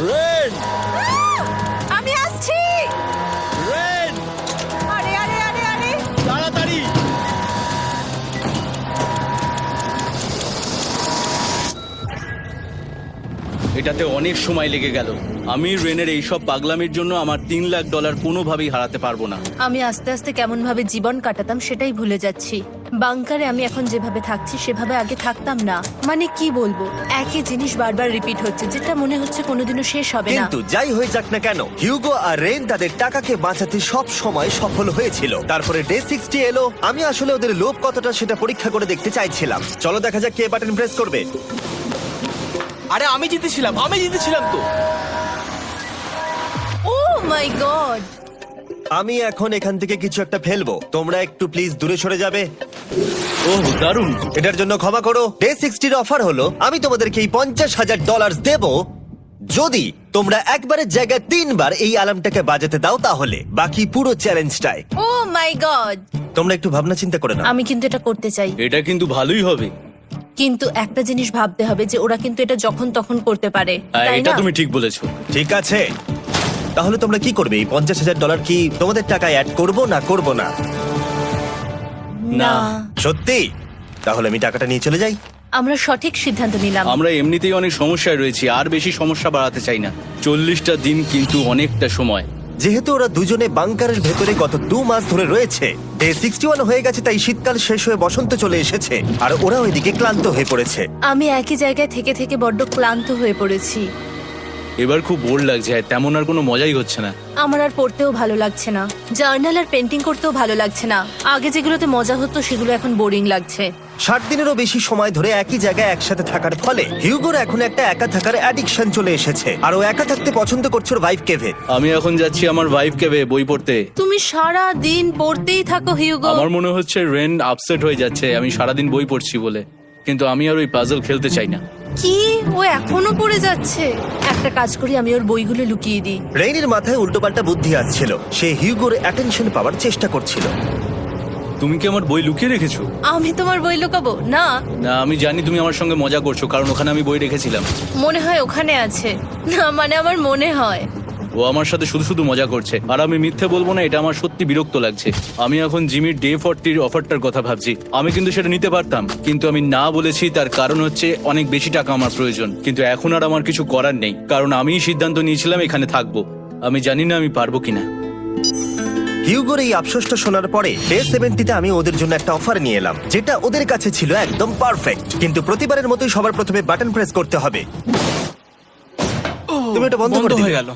Speaker 3: রেন,
Speaker 2: আমি আসছি।
Speaker 3: রেন,
Speaker 2: আরে আরে আরে আরে,
Speaker 3: তাড়াতাড়ি! এটাতে অনেক সময় লেগে গেল। আমি রেনের এইসব পাগলামির জন্য আমার $3,00,000 কোনোভাবেই হারাতে পারবো না।
Speaker 2: আমি আস্তে আস্তে কেমন ভাবে জীবন কাটাতাম সেটাই ভুলে যাচ্ছি। বাংকারে আমি এখন যেভাবে থাকছি সেভাবে আগে থাকতাম না। মানে কি বলবো, একই জিনিস বারবার রিপিট হচ্ছে, যেটা মনে হচ্ছে কোনোদিনও শেষ হবে না।
Speaker 1: কিন্তু যাই হয়ে যাক না কেন, হিউগো আর রেন তাদের টাকাকে বাঁচাতে সব সময় সফল হয়েছিল। তারপরে ডে 60 এলো। আমি আসলে ওদের লোভ কতটা সেটা পরীক্ষা করে দেখতে চাইছিলাম। চলো দেখা যাক কে বাটন প্রেস করবে।
Speaker 4: আরে আমি জিতেছিলাম তো।
Speaker 2: ও মাই গড!
Speaker 1: আমি এখন এখান থেকে কিছু একটা ফেলবো। তোমরা একটু প্লিজ দূরে সরে যাবে।
Speaker 3: ওহ, দারুণ!
Speaker 1: এটার জন্য ক্ষমা করো। ডে 60 এর অফার হলো আমি তোমাদেরকে এই $50,000 দেব যদি তোমরা একবারের জায়গায় 3 বার এই অ্যালার্মটাকে বাজাতে দাও। তাহলে বাকি পুরো চ্যালেঞ্জটাই
Speaker 2: ও মাই গড!
Speaker 1: তোমরা একটু ভাবনা চিন্তা করে নাও।
Speaker 2: আমি কিন্তু এটা করতে চাই,
Speaker 3: এটা কিন্তু ভালোই হবে।
Speaker 2: কিন্তু একটা জিনিস ভাবতে হবে যে ওরা কিন্তু এটা যখন তখন করতে পারে,
Speaker 3: হ্যাঁ,
Speaker 2: তাই
Speaker 3: এটা
Speaker 2: না?
Speaker 3: তুমি ঠিক বলেছো।
Speaker 1: ঠিক আছে, তাহলে তোমরা কি করবে? এই $50,000 কি তোমাদের টাকায় অ্যাড করবো না করবো না?
Speaker 2: না,
Speaker 1: সত্যি? তাহলে আমি টাকাটা নিয়ে চলে যাই।
Speaker 2: আমরা সঠিক সিদ্ধান্ত নিলাম।
Speaker 3: আমরা এমনিতেই অনেক সমস্যায় রয়েছি, আর বেশি সমস্যা বাড়াতে চাই না। 40টা দিন কিন্তু অনেকটা সময়।
Speaker 1: যেহেতু ওরা দুজনে বাংকারের ভেতরে গত 2 মাস ধরে রয়েছে, ডে 61 হয়ে গেছে, তাই শীতকাল শেষ হয়ে বসন্ত চলে এসেছে, আর ওরা ওইদিকে ক্লান্ত হয়ে পড়েছে।
Speaker 2: আমি একই জায়গায় থেকে থেকে বড্ড ক্লান্ত হয়ে পড়েছি।
Speaker 3: এবার খুব বোর লাগছে, তেমন আর কোনো মজাই হচ্ছে না।
Speaker 2: আমার আর পড়তেও ভালো লাগছে না, জার্নাল আর পেন্টিং করতেও ভালো লাগছে না। আগে যেগুলোতে মজা হতো সেগুলো এখন বোরিং লাগছে।
Speaker 1: 60 দিনেরও বেশি সময় ধরে একই জায়গায় একসাথে থাকার ফলে হিউগোর এখন একটা একা থাকার অ্যাডিকশন চলে এসেছে, আর ও একা থাকতে পছন্দ করছে ওর ভাইফ কেভে।
Speaker 3: আমি এখন যাচ্ছি আমার ওয়াইফ কেবে বই পড়তে।
Speaker 2: তুমি সারা দিন পড়তেই থাকো হিউগো।
Speaker 3: আমার মনে হচ্ছে রেন আপসেট হয়ে যাচ্ছে আমি সারাদিন বই পড়ছি বলে, কিন্তু আমি আর ওই পাজল খেলতে চাই না।
Speaker 2: কি, ও এখনো পড়ে যাচ্ছে? একটা কাজ করি, আমি ওর বইগুলো লুকিয়ে দিই।
Speaker 1: রেইনের মাথায় উল্টোপাল্টা বুদ্ধি আসছিল। সে হিউগোর অ্যাটেনশন পাওয়ার চেষ্টা করছিল।
Speaker 3: তুমি কি আমার বই লুকিয়ে রেখেছো?
Speaker 2: আমি তোমার বই লুকাবো না?
Speaker 3: না, আমি জানি তুমি আমার সঙ্গে মজা করছো, কারণ ওখানে আমি বই রেখেছিলাম।
Speaker 2: মনে হয় ওখানে আছে। না মানে আমার মনে হয়।
Speaker 3: ও আমার সাথে শুধু শুধু মজা করছে, আর আমি মিথ্যে বলবো না, এটা আমার সত্যি বিরক্ত লাগছে। আমি এখন জিমির ডে 40 অফারটার কথা ভাবছি। আমি কিন্তু সেটা নিতে পারতাম, কিন্তু আমি না বলেছি। তার কারণ হচ্ছে অনেক বেশি টাকা আমার প্রয়োজন, কিন্তু এখন আর আমার কিছু করার নেই, কারণ আমিই সিদ্ধান্ত নিয়েছিলাম এখানে থাকবো। আমি জানি না আমি পারবো কিনা।
Speaker 1: হিউগোর এই আফসোসটা শোনার পরে ডে 70-তে আমি ওদের জন্য একটা অফার নিয়ে এলাম, যেটা ওদের কাছে ছিল একদম পারফেক্ট। কিন্তু প্রতিবারের মতোই সবার প্রথমে বাটন প্রেস করতে হবে। তুমি এটা বন্ধ
Speaker 4: বন্ধ
Speaker 1: করে
Speaker 4: হয়ে
Speaker 1: দিলে।
Speaker 4: গেল।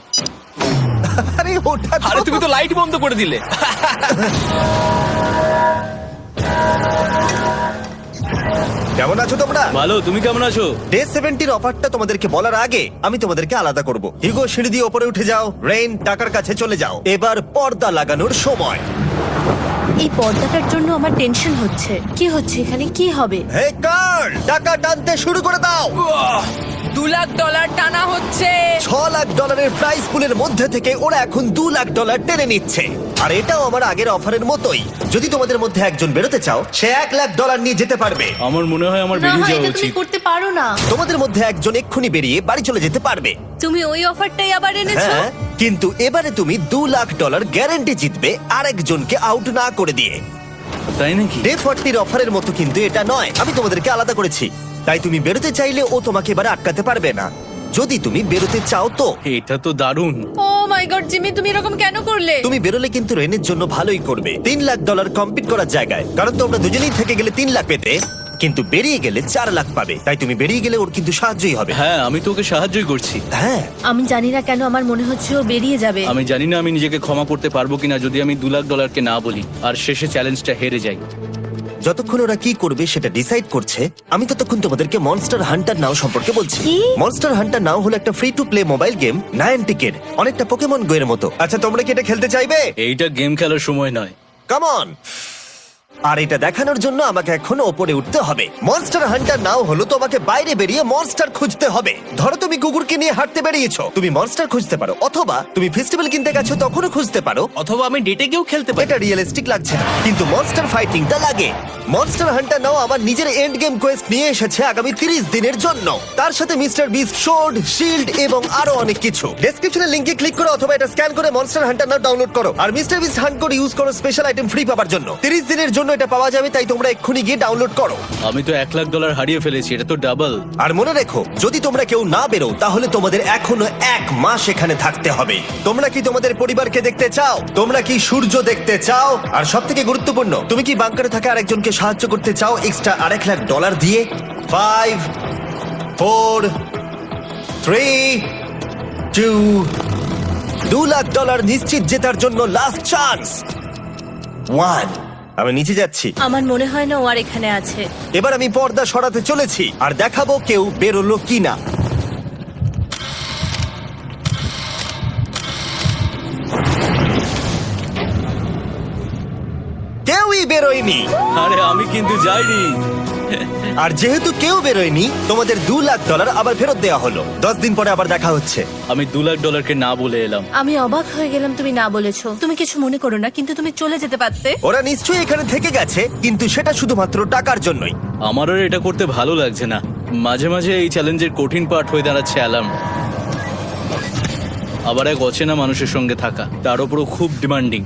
Speaker 1: আরে ওটা তো-
Speaker 4: আরে তুমি তো লাইট বন্ধ করে দিলে।
Speaker 1: কেমন আছো তোমরা?
Speaker 3: ভালো, তুমি কেমন আছো?
Speaker 1: ডে 70-র অফারটা তোমাদেরকে বলার আগে আমি তোমাদেরকে আলাদা করব। হিউগো, সিঁড়ি দিয়ে ওপরে উঠে যাও। রেইন, টাকার কাছে চলে যাও। এবার পর্দা লাগানোর সময়।
Speaker 2: এই পর্দাটার জন্য আমার টেনশন হচ্ছে। কি হচ্ছে এখানে, কি হবে?
Speaker 1: হে কার্ল, টাকা টানতে শুরু করে দাও।
Speaker 6: $2,00,000 টানা হচ্ছে।
Speaker 1: $6,00,000 প্রাইস পুলের মধ্যে থেকে ওরা এখন $2,00,000 টেনে নিচ্ছে। আর এটাও আমার আগের অফারের মতোই। যদি তোমাদের মধ্যে একজন বেরোতে চাও, সে $1,00,000 নিয়ে যেতে পারবে।
Speaker 3: আমার মনে হয় আমার
Speaker 2: না,
Speaker 3: বেরিয়ে যাওয়া
Speaker 2: এটা তুমি
Speaker 3: উচিত।
Speaker 2: করতে পারো না।
Speaker 1: তোমাদের মধ্যে একজন এক্ষুনি বেরিয়ে বাড়ি চলে যেতে পারবে।
Speaker 2: তুমি ওই অফারটাই আবার এনেছো।
Speaker 1: হ্যাঁ, কিন্তু এবারে তুমি $2,00,000 গ্যারান্টি জিতবে আরেকজনকে আউট না করে দিয়ে।
Speaker 3: তাই নাকি?
Speaker 1: ডে 40-র অফারের মতো কিন্তু এটা নয়। আমি তোমাদেরকে আলাদা করেছি, তাই তুমি বেরোতে চাইলে ও তোমাকে এবারে আটকাতে পারবে না। যদি তুমি বেরোতে চাও তো।
Speaker 3: এটা তো দারুণ।
Speaker 2: ও মাই গড জিমি, তুমি এরকম কেন করলে?
Speaker 1: তুমি বেরোলে কিন্তু রেনের জন্য ভালোই করবে। $3,00,000 কম্পিট করার জায়গায়, কারণ তোমরা দুজনেই থেকে গেলে 3 লাখ পেতে, কিন্তু বেরিয়ে গেলে 4 লাখ পাবে। তাই তুমি বেরিয়ে গেলে ওর কিন্তু সাহায্যই হবে।
Speaker 3: হ্যাঁ, আমি তোকে সাহায্যই করছি।
Speaker 1: হ্যাঁ,
Speaker 2: আমি জানি না কেন আমার মনে হচ্ছে ও বেরিয়ে যাবে।
Speaker 3: আমি জানি না আমি নিজেকে ক্ষমা করতে পারবো কিনা যদি আমি $2,00,000 না বলি আর শেষে চ্যালেঞ্জটা হেরে যাই।
Speaker 1: যতক্ষণ ওরা কি করবে সেটা ডিসাইড করছে, আমি ততক্ষণ তোমাদেরকে মনস্টার হান্টার নাও সম্পর্কে বলছি।
Speaker 2: কি?
Speaker 1: মনস্টার হান্টার নাও হলো একটা free to play mobile game, নায়ান্টিকের, অনেকটা পোকেমন গো এর মতো। আচ্ছা, তোমরা কি এটা খেলতে চাইবে?
Speaker 3: এইটা গেম খেলার সময় নয়।
Speaker 1: Come on. আর এটা দেখানোর জন্য আমাকে এখন ওপরে উঠতে হবে। মনস্টার হান্টার নাও হলো তোমাকে বাইরে বেরিয়ে মনস্টার খুঁজতে হবে। ধরো তুমি কুকুরকে নিয়ে হাঁটতে বেরিয়েছো, তুমি মনস্টার খুঁজতে পারো, অথবা তুমি ফেস্টিভ্যাল কিনতে গেছো তখনও খুঁজতে পারো।
Speaker 4: অথবা আমি ডেটে গিয়েও খেলতে পারি।
Speaker 1: এটা রিয়েলিস্টিক লাগছে না, কিন্তু মনস্টার ফাইটিংটা লাগে। মনস্টার হান্টার নাও আমার নিজের এন্ড গেম কোয়েস্ট নিয়ে এসেছে আগামী 30 দিনের জন্য। তার সাথে মিস্টার বিস্ট সোর্ড, শিল্ড এবং আরো অনেক কিছু। ডেসক্রিপশনের লিংকে ক্লিক করো অথবা এটা স্ক্যান করে মনস্টার হান্টার নাও ডাউনলোড করো। আর মিস্টার বিস্ট হান্ট করে ইউজ করো স্পেশাল আইটেম ফ্রি পাওয়ার জন্য। 30 দিনের জন্য এটা পাওয়া যাবে, তাই তোমরা এক্ষুনি গিয়ে ডাউনলোড করো।
Speaker 3: আমি তো $1,00,000 হারিয়ে ফেলেছি, এটা তো ডাবল।
Speaker 1: আর মনে রেখো, যদি তোমরা কেউ না বেরো তাহলে তোমাদের এখনো 1 মাস এখানে থাকতে হবে। তোমরা কি তোমাদের পরিবারকে দেখতে চাও? তোমরা কি সূর্য দেখতে চাও? আর সব থেকে গুরুত্বপূর্ণ, তুমি কি বাংকারে থাকা আরেকজনকে সাহায্য করতে চাও এক্সট্রা $1,00,000 দিয়ে? 5 4 3 2 $2,00,000 নিশ্চিত জেতার জন্য লাস্ট চান্স। 1। আমি নিচে যাচ্ছি।
Speaker 2: আমার মনে হয় না ও আর এখানে আছে।
Speaker 1: এবার আমি পর্দা সরাতে চলেছি আর দেখাবো কেউ বেরোলো কিনা। কেউই বেরোয়নি।
Speaker 3: আরে আমি কিন্তু যাইনি।
Speaker 1: আর যেহেতু কেউ বেরোয়নি, তোমাদের $2,00,000 আবার ফেরত দেওয়া হলো। 10 দিন পরে আবার দেখা হচ্ছে।
Speaker 3: আমি $2,00,000 না বলে এলাম।
Speaker 2: আমি অবাক হয়ে গেলাম তুমি না বলেছো। তুমি কিছু মনে করো না, কিন্তু তুমি চলে যেতে পারতে।
Speaker 1: ওরা নিশ্চয়ই এখানে থেকে গেছে, কিন্তু সেটা শুধুমাত্র টাকার জন্যই।
Speaker 3: আমার আর এটা করতে ভালো লাগছে না। মাঝে মাঝে এই চ্যালেঞ্জের কঠিন পার্ট হয়ে দাঁড়াচ্ছে অ্যালার্ম। আবার এক অচেনা মানুষের সঙ্গে থাকা, তার উপরও খুব ডিমান্ডিং।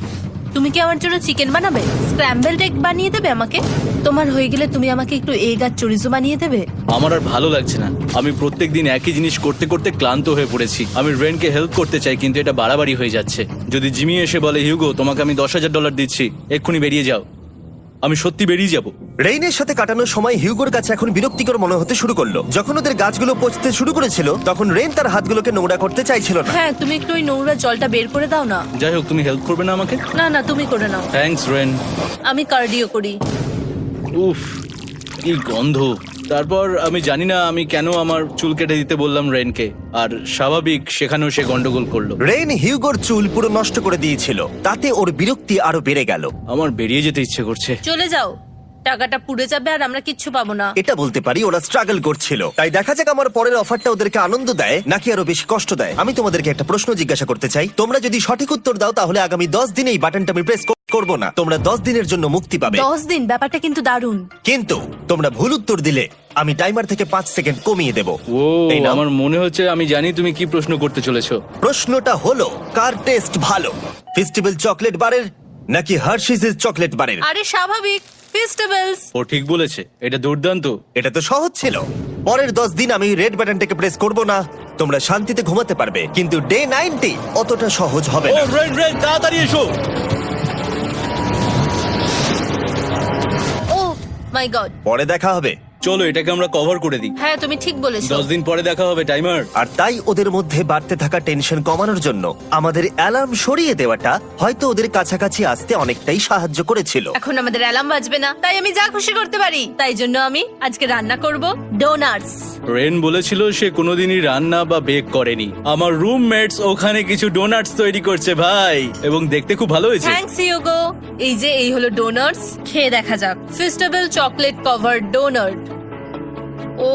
Speaker 2: তুমি কি আমার জন্য চিকেন বানাবে? স্ক্র্যাম্বলড এগ বানিয়ে দেবে আমাকে? তোমার হয়ে গেলে তুমি আমাকে একটু এগ আর চরিজো বানিয়ে দেবে?
Speaker 3: আমার আর ভালো লাগছে না। আমি প্রত্যেকদিন একই জিনিস করতে করতে ক্লান্ত হয়ে পড়েছি। আমি রেনকে হেল্প করতে চাই, কিন্তু এটা বাড়াবাড়ি হয়ে যাচ্ছে। যদি জিমি এসে বলে, হিউগো তোমাকে আমি $10,000 দিচ্ছি, এক্ষুনি বেরিয়ে যাও, আমি সত্যি বেরিয়ে যাব।
Speaker 1: রেইনের সাথে কাটানোর সময় হিউগোর কাছে এখন বিরক্তিকর মনে হতে শুরু করলো। যখন ওদের গাছগুলো পচতে শুরু করেছিল, তখন রেইন তার হাতগুলোকে নোংরা করতে চাইছিল না।
Speaker 2: হ্যাঁ, তুমি একটু ওই নোংরা জলটা বের করে দাও না।
Speaker 3: যাই হোক, তুমি হেল্প করবে না আমাকে?
Speaker 2: না না, তুমি করে নাও।
Speaker 3: Thanks Ren.
Speaker 2: আমি কার্ডিও করি।
Speaker 3: উফ, কি গন্ধ। তারপর আমি জানি না আমি কেন আমার চুল কেটে দিতে বললাম রেনকে, আর স্বাভাবিক সেখানেও সে গন্ডগোল করলো।
Speaker 1: রেইন হিউগোর চুল পুরো নষ্ট করে দিয়েছিল, তাতে ওর বিরক্তি আরো বেড়ে গেল।
Speaker 3: আমার বেরিয়ে যেতে ইচ্ছে করছে।
Speaker 2: চলে যাও, টাকাটা পুড়ে যাবে আর আমরা কিচ্ছু পাবো না।
Speaker 1: এটা বলতে পারি ওরা স্ট্রাগল করছিল। তাই দেখা যাক আমার পরের অফারটা ওদেরকে আনন্দ দেয় নাকি আরো বেশি কষ্ট দেয়। আমি তোমাদেরকে একটা প্রশ্ন জিজ্ঞাসা করতে চাই। তোমরা যদি সঠিক উত্তর দাও তাহলে আগামী 10 দিনে এই বাটনটা আমি প্রেস করব না, তোমরা 10 দিনের জন্য মুক্তি পাবে।
Speaker 2: 10 দিন, ব্যাপারটা কিন্তু দারুণ।
Speaker 1: কিন্তু তোমরা ভুল উত্তর দিলে আমি টাইমার থেকে 5 সেকেন্ড কমিয়ে দেব।
Speaker 3: ও
Speaker 1: এই নাও।
Speaker 3: আমার মনে হচ্ছে আমি জানি তুমি কি প্রশ্ন করতে চলেছো।
Speaker 1: প্রশ্নটা হলো, কার টেস্ট ভালো, ফেস্টিভ্যাল চকলেট বারের নাকি হার্শিসের চকলেট বারের?
Speaker 2: আরে স্বাভাবিক, ফেস্টিভ্যালস।
Speaker 3: ও ঠিক বলেছে, এটা দুর্দান্ত।
Speaker 1: এটা তো সহজ ছিল। পরের 10 দিন আমি রেড বাটনটাকে প্রেস করব না, তোমরা শান্তিতে ঘুমাতে পারবে। কিন্তু ডে 90 অতটা সহজ হবে
Speaker 3: ও
Speaker 1: না।
Speaker 3: রেন তাড়াতাড়ি এসো।
Speaker 2: ও মাই গড।
Speaker 1: পরে দেখা হবে।
Speaker 3: চলো এটাকে আমরা কভার করে দিই।
Speaker 2: হ্যাঁ, তুমি ঠিক বলেছো।
Speaker 3: 10 দিন পরে দেখা হবে টাইমার।
Speaker 1: আর তাই ওদের মধ্যে বাড়তে থাকা টেনশন কমানোর জন্য আমাদের অ্যালার্ম সরিয়ে দেওয়াটা হয়তো ওদের কাছাকাছি আসতে অনেকটাই সাহায্য করেছিল।
Speaker 2: এখন আমাদের অ্যালার্ম বাজবে না, তাই আমি যা খুশি করতে পারি। তাই জন্য আমি আজকে রান্না করব ডোনাটস।
Speaker 3: রেন বলেছিল সে কোনোদিনই রান্না বা বেক করেনি। আমার রুমমেটস ওখানে কিছু ডোনাটস তৈরি করছে ভাই, এবং দেখতে খুব ভালো হয়েছে।
Speaker 2: থ্যাঙ্কস ইউগো। এই হলো ডোনাটস, খেয়ে দেখা যাক। Festival chocolate covered donut. Oh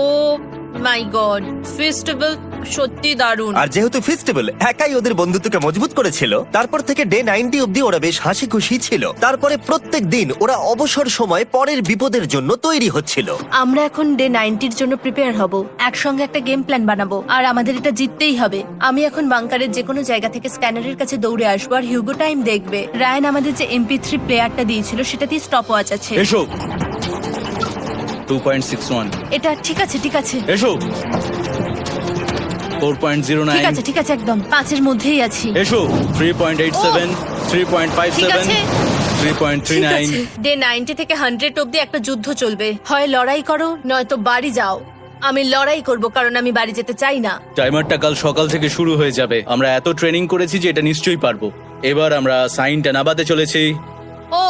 Speaker 2: my god, festival সত্যি দারুণ।
Speaker 1: আর যেহেতু ফেস্টিভ্যাল একাই ওদের বন্ধুত্বকে মজবুত করেছিল, তারপর থেকে ডে 90 অব্দি ওরা বেশ হাসি খুশি ছিল। তারপরে প্রত্যেক দিন ওরা অবসর সময় পরের বিপদের জন্য তৈরি হচ্ছিল।
Speaker 2: আমরা এখন ডে 90-র জন্য প্রিপেয়ার হব, একসঙ্গে একটা গেম প্ল্যান বানাবো, আর আমাদের এটা জিততেই হবে। আমি এখন বাংকারের যে কোনো জায়গা থেকে স্ক্যানারের কাছে দৌড়ে আসবো, আর হিউগো টাইম দেখবে। রায়ান আমাদের যে MP3 প্লেয়ারটা দিয়েছিল সেটাতেই স্টপ ওয়াচ আছে।
Speaker 3: এসো। 2.61।
Speaker 2: এটা ঠিক আছে, ঠিক আছে,
Speaker 3: এসো। 4.09।
Speaker 2: ঠিক আছে একদম 5-এর মধ্যেই আছি।
Speaker 3: এসো। 3.87, 3.57, 3.39।
Speaker 2: ডে 90 থেকে 100 অব্দি একটা যুদ্ধ চলবে। হয় লড়াই করো, নয়তো বাড়ি যাও। আমি লড়াই করব, কারণ আমি বাড়ি যেতে চাই না।
Speaker 3: টাইমারটা কাল সকাল থেকে শুরু হয়ে যাবে। আমরা এত ট্রেনিং করেছি যে এটা নিশ্চয়ই পারবো। এবার আমরা সাইনটা নাবাতে চলেছি।
Speaker 2: ও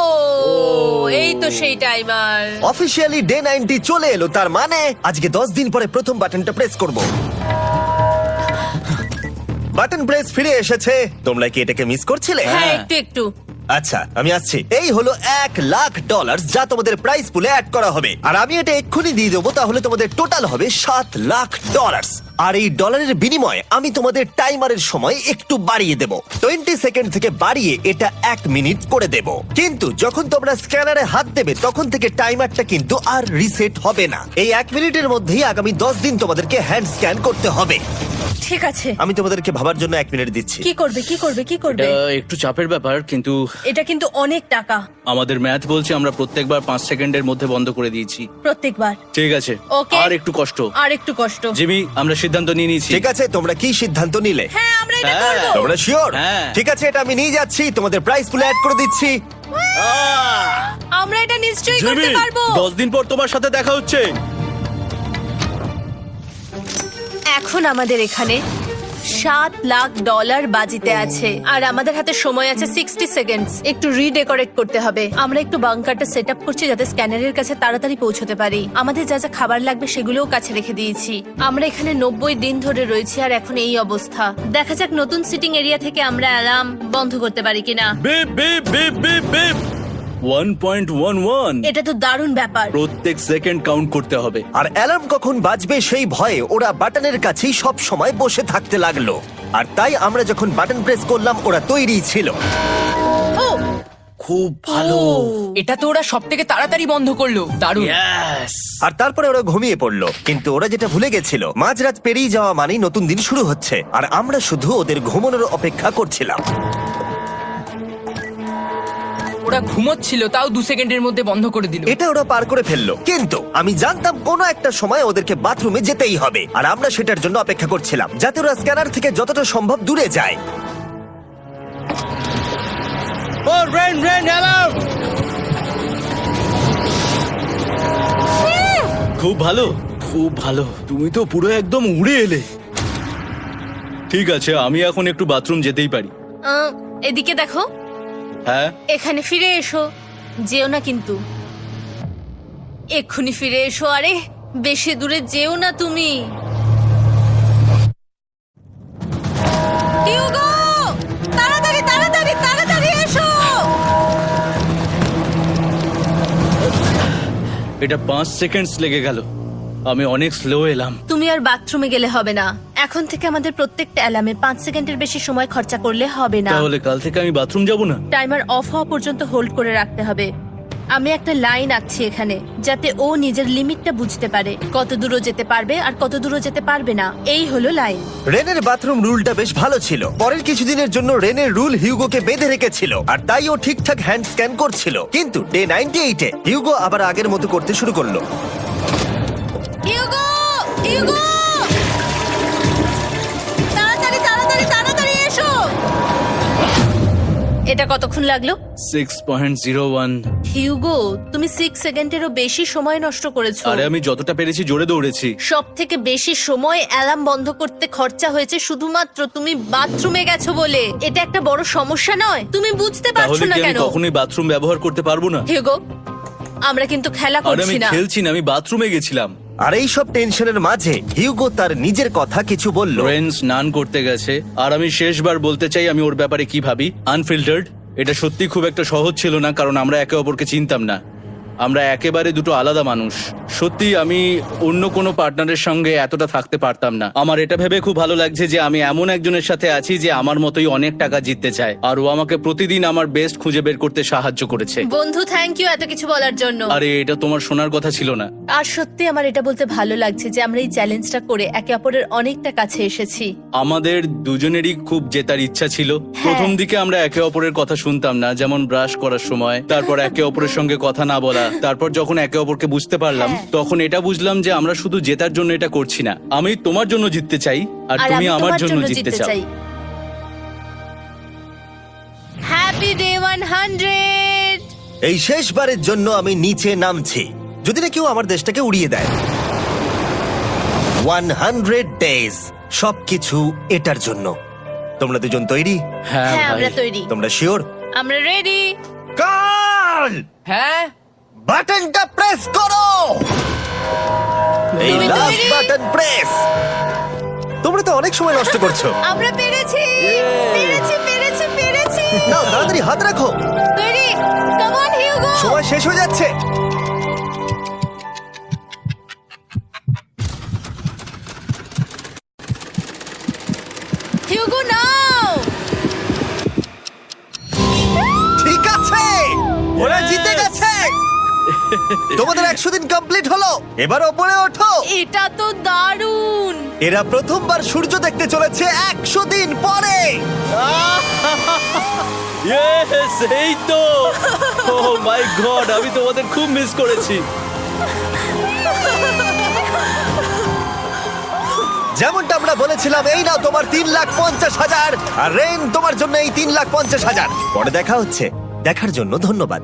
Speaker 2: এই তো সেই টাইমার।
Speaker 1: অফিসিয়ালি ডে 90 চলে এলো, তার মানে আজকে 10 দিন পরে প্রথম বাটনটা প্রেস করব। বাটন প্রেস ফিরে এসেছে। তোমরা কি এটাকে মিস করছিলে?
Speaker 2: হ্যাঁ, একটু
Speaker 1: আচ্ছা, আমি আসছি। এই হলো $1,00,000 যা তোমাদের প্রাইস পুলে অ্যাড করা হবে, আর আমি এটা এক্ষুনি দিয়ে দেবো। তাহলে তোমাদের টোটাল হবে $7,00,000। আর এই ডলারের বিনিময়ে আমি তোমাদের টাইমারের সময় একটু বাড়িয়ে দেব। 20 সেকেন্ড থেকে বাড়িয়ে এটা 1 মিনিট করে দেব। কিন্তু যখন তোমরা স্ক্যানারে হাত দেবে তখন থেকে টাইমারটা কিন্তু আর রিসেট হবে না। এই 1 মিনিটের মধ্যেই আগামী 10 দিন তোমাদেরকে হ্যান্ড স্ক্যান করতে হবে।
Speaker 2: ঠিক আছে।
Speaker 1: আমি তোমাদেরকে ভাবার জন্য 1 মিনিট দিচ্ছি।
Speaker 2: কি করবে?
Speaker 3: এটা একটু চাপের ব্যাপার, কিন্তু
Speaker 2: এটা কিন্তু অনেক টাকা।
Speaker 3: আমাদের ম্যাথ বলছে আমরা প্রত্যেকবার 5 সেকেন্ডের মধ্যে বন্ধ করে দিয়েছি।
Speaker 2: প্রত্যেকবার।
Speaker 3: ঠিক আছে,
Speaker 2: Okay.
Speaker 3: আর একটু কষ্ট।
Speaker 2: আর একটু কষ্ট।
Speaker 3: জিমি, আমরা সিদ্ধান্ত নিয়ে নিয়েছি।
Speaker 1: ঠিক আছে, তোমরা কি সিদ্ধান্ত নিলে?
Speaker 2: হ্যাঁ, আমরা এটা
Speaker 3: হ্যাঁ।
Speaker 2: করব।
Speaker 1: তোমরা শিওর?
Speaker 3: হ্যাঁ।
Speaker 1: ঠিক আছে, এটা আমি নিয়ে যাচ্ছি, তোমাদের প্রাইস পুলে অ্যাড করে দিচ্ছি।
Speaker 2: আমরা এটা নিশ্চয়ই
Speaker 3: জিমি,
Speaker 2: করতে পারবো।
Speaker 3: 10 দিন পর তোমার সাথে দেখা হচ্ছে।
Speaker 2: এখন আমাদের এখানে $7,00,000 বাজিতে আছে, আর আমাদের হাতে সময় আছে 60 সেকেন্ডস। একটু রিডেকোরেট করতে হবে। আমরা একটু বাংকারটা সেট আপ করছি যাতে স্ক্যানারের কাছে তাড়াতাড়ি পৌঁছতে পারি। আমাদের যা যা খাবার লাগবে সেগুলোও কাছে রেখে দিয়েছি। আমরা এখানে 90 দিন ধরে রয়েছি, আর এখন এই অবস্থা। দেখা যাক নতুন সিটিং এরিয়া থেকে আমরা অ্যালার্ম বন্ধ করতে পারি কিনা।
Speaker 3: Beep beep beep beep beep. 1.11।
Speaker 2: এটা তো দারুণ ব্যাপার।
Speaker 3: প্রত্যেক সেকেন্ড কাউন্ট করতে হবে।
Speaker 1: আর অ্যালার্ম কখন বাজবে সেই ভয়ে ওরা বাটনের কাছেই সব সময় বসে থাকতে লাগলো। আর তাই আমরা যখন বাটন প্রেস করলাম ওরা তৈরি ছিল।
Speaker 2: ও
Speaker 3: খুব ভালো।
Speaker 6: এটা তো ওরা সব থেকে তাড়াতাড়ি বন্ধ করলো, দারুণ।
Speaker 3: Yes!
Speaker 1: আর তারপরে ওরা ঘুমিয়ে পড়লো। কিন্তু ওরা যেটা ভুলে গেছিল, মাঝরাত পেরিয়ে যাওয়া মানেই নতুন দিন শুরু হচ্ছে, আর আমরা শুধু ওদের ঘুমানোর অপেক্ষা করছিলাম।
Speaker 6: ওরা ঘুমোচ্ছিল, তাও 2 সেকেন্ডের মধ্যে বন্ধ করে দিল।
Speaker 1: এটা ওরা পার করে ফেললো, কিন্তু আমি জানতাম কোনো একটা সময় ওদেরকে বাথরুমে যেতেই হবে, আর আমরা সেটার জন্য অপেক্ষা করছিলাম যাতে ওরা স্ক্যানার থেকে যতটা সম্ভব দূরে যায়।
Speaker 3: ও রেন অ্যালার্ম। খুব ভালো, খুব ভালো। তুমি তো পুরো একদম উড়ে এলে। ঠিক আছে, আমি এখন একটু বাথরুম যেতেই পারি।
Speaker 2: এদিকে দেখো,
Speaker 3: হ্যাঁ,
Speaker 2: এখানে ফিরে এসো। যেও না কিন্তু, এক্ষুনি ফিরে এসো। আরে বেশি দূরে যেও না তুমি। হিউগো, তাড়াতাড়ি তাড়াতাড়ি তাড়াতাড়ি এসো।
Speaker 3: এটা 5 সেকেন্ডস লেগে গেল। আমি অনেক স্লো এলাম।
Speaker 2: তুমি আর বাথরুমে গেলে হবে না। এখন থেকে আমাদের প্রত্যেকটা অ্যালার্মে 5 সেকেন্ডের বেশি সময় খরচা করলে হবে না।
Speaker 3: তাহলে কাল থেকে আমি বাথরুম যাব না?
Speaker 2: টাইমার অফ হওয়া পর্যন্ত হোল্ড করে রাখতে হবে। আমি একটা লাইন আঁকছি এখানে, যাতে ও নিজের লিমিটটা বুঝতে পারে, কত দূরও যেতে পারবে আর কত দূরও যেতে পারবে না। এই হলো লাইন।
Speaker 1: রেনের বাথরুম রুলটা বেশ ভালো ছিল। পরের কিছুদিনের জন্য রেনের রুল হিউগোকে বেঁধে রেখেছিল, আর তাই ও ঠিকঠাক হ্যান্ড স্ক্যান করছিল। কিন্তু ডে 98-এ হিউগো আবার আগের মতো করতে শুরু করলো।
Speaker 2: হিউগো, হিউগো, তাড়াতাড়ি তাড়াতাড়ি তাড়াতাড়ি এসো। এটা কতক্ষণ লাগলো?
Speaker 3: 6.01।
Speaker 2: হিউগো, তুমি 6 সেকেন্ডেরও বেশি সময় নষ্ট করেছো।
Speaker 3: আরে আমি যতটা পেরেছি জোরে দৌড়েছি।
Speaker 2: সব থেকে বেশি সময় অ্যালার্ম বন্ধ করতে খরচা হয়েছে শুধুমাত্র তুমি বাথরুমে গেছো বলে। এটা একটা বড় সমস্যা নয়? তুমি বুঝতে পারছো
Speaker 3: তাহলে
Speaker 2: না
Speaker 3: কি আমি
Speaker 2: কেন?
Speaker 3: কখনোই বাথরুম ব্যবহার করতে পারবো না?
Speaker 2: হিউগো, আমরা কিন্তু খেলা
Speaker 3: আরে আমি
Speaker 2: করছি না।
Speaker 3: খেলছি না, আমি বাথরুমে গেছিলাম।
Speaker 1: আর এই সব টেনশনের মাঝে হিউগো তার নিজের কথা কিছু বলল।
Speaker 3: রেন স্নান করতে গেছে, আর আমি শেষবার বলতে চাই আমি ওর ব্যাপারে কি ভাবি। আনফিল্টার্ড, এটা সত্যি খুব একটা সহজ ছিল না, কারণ আমরা একে অপরকে চিনতাম না। আমরা একেবারে দুটো আলাদা মানুষ। সত্যি আমি অন্য কোনো পার্টনারের সঙ্গে এতটা থাকতে পারতাম না। আমার এটা ভেবে খুব ভালো লাগছে যে আমি এমন একজনের সাথে আছি যে আমার মতোই অনেক টাকা জিততে চায়, আর ও আমাকে প্রতিদিন আমার বেস্ট খুঁজে বের করতে সাহায্য করেছে।
Speaker 2: বন্ধু, থ্যাংক ইউ এত কিছু বলার জন্য।
Speaker 3: আরে এটা তোমার শোনার কথা ছিল না।
Speaker 2: আর সত্যি আমার এটা বলতে ভালো লাগছে যে আমরা এই চ্যালেঞ্জটা করে একে অপরের অনেকটা কাছে এসেছি।
Speaker 3: আমাদের দুজনেরই খুব জেতার ইচ্ছা ছিল। প্রথম দিকে আমরা একে অপরের কথা শুনতাম না, যেমন ব্রাশ করার সময়, তারপর একে অপরের সঙ্গে কথা না বলা। তারপর যখন একে অপরকে বুঝতে পারলাম, তখন এটা বুঝলাম যে আমরা শুধু জেতার জন্য এটা করছি না। আমি তোমার জন্য জিততে চাই, আর তুমি
Speaker 2: আমি
Speaker 3: আমার
Speaker 2: তোমার
Speaker 3: জন্য জিততে চাও।
Speaker 2: Happy day 100।
Speaker 1: এই শেষবারের জন্য আমি নিচে নামছি, যদি না কেউ আমার দেশটাকে উড়িয়ে দেয়। 100 ডেজ, সবকিছু এটার জন্য। তোমরা দুজন তৈরি?
Speaker 3: হ্যাঁ
Speaker 2: হ্যাঁ,
Speaker 3: ভাই।
Speaker 2: আমরা তৈরি।
Speaker 1: তোমরা শিওর?
Speaker 2: আমরা রেডি।
Speaker 1: কাল
Speaker 6: হ্যাঁ,
Speaker 1: বাটনটা প্রেস করো। এই
Speaker 2: তুমি
Speaker 1: লাস্ট
Speaker 2: তৈরি?
Speaker 1: Button press. তোমরা তো অনেক সময় নষ্ট করছো।
Speaker 2: আমরা পেরেছি, পেরেছি, পেরেছি, পেরেছি।
Speaker 1: নাও তাড়াতাড়ি হাত রাখো,
Speaker 2: তৈরি? Come on Hugo.
Speaker 1: সময় শেষ হয়ে যাচ্ছে।
Speaker 2: হিউগো নাও।
Speaker 1: ঠিক আছে, ওরা জিতে গেছে। তোমাদের 100 দিন কমপ্লিট হলো, এবার ওপরে ওঠো।
Speaker 2: এটা তো দারুণ।
Speaker 1: এরা প্রথমবার সূর্য দেখতে চলেছে 100 দিন পরে।
Speaker 3: Yes, এই তো। Oh my God, আমি তোমাদের খুব মিস করেছি।
Speaker 1: যেমনটা আমরা বলেছিলাম, এই নাও তোমার 3,50,000, আর রেন তোমার জন্য এই 3,50,000। পরে দেখা হচ্ছে, দেখার জন্য ধন্যবাদ।